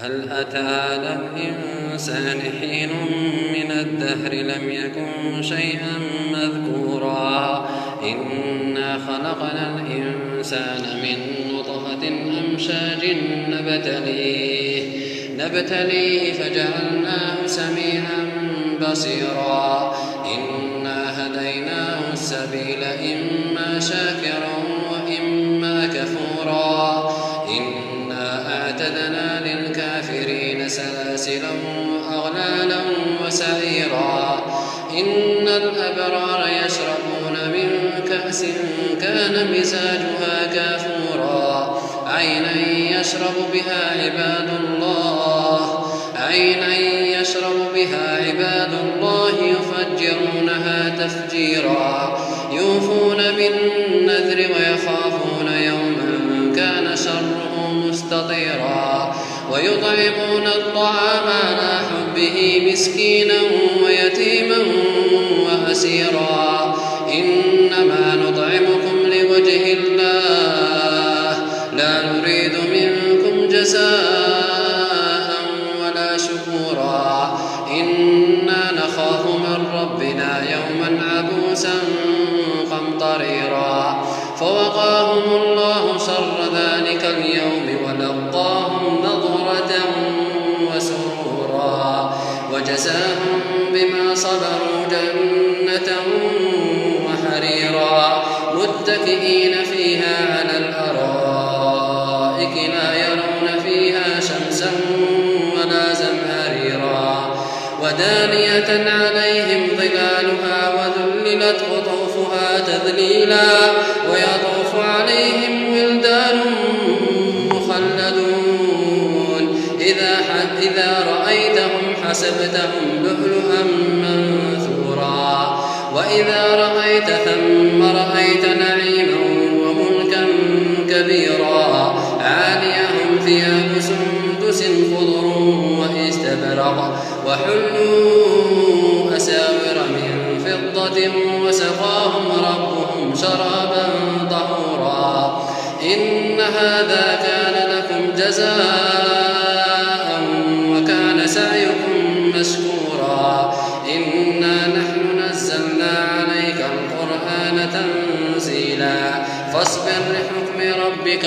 هل أتى على الإنسان حين من الدهر لم يكن شيئا مذكورا إنا خلقنا الإنسان من نطفة أمشاج نبتليه فجعلناه سميعا بصيرا إنا هديناه السبيل إما شاكرا وإما كفورا إنا أعتدنا للكافرين سلاسلا وأغلالا وسعيرا إن الأبرار يشربون من كأس كان مزاجها كافورا عينا يشرب بها عباد الله يفجرونها تفجيرا يوفون بالنذر ويخافون يوما كان شره مستطيرا ويطعمون الطعام على حبه مسكينا ويتيما وأسيرا إنما نطعمكم لوجه الله لا نريد منكم جزاء ولا شكورا إنا نخاف من ربنا يوما عبوسا قمطريرا فوقاهم الله شر ذلك اليوم ولقاهم نضرة وسرورا وجزاهم بما صبروا جنة وحريرا متكئين فيها على الأرائك لا يرون فيها شمسا ولا زمهريرا ودانية عليهم ظلالها وذللت قطوفها تذليلا ويطوف عليهم ولدان مخلدون إذا رأيتهم حسبتهم لؤلؤا منثورا وإذا رأيت ثم رأيت نعيما وملكا كبيرا عاليهم ثياب سندس خضر واستبرق وحلوا أساور من فضة وسقاهم ربهم شرابا طهورا إن هذا كان لكم جزاء وكان سعيكم مشكورا إنا نحن نزلنا عليك القرآن تنزيلا فاصبر لحكم ربك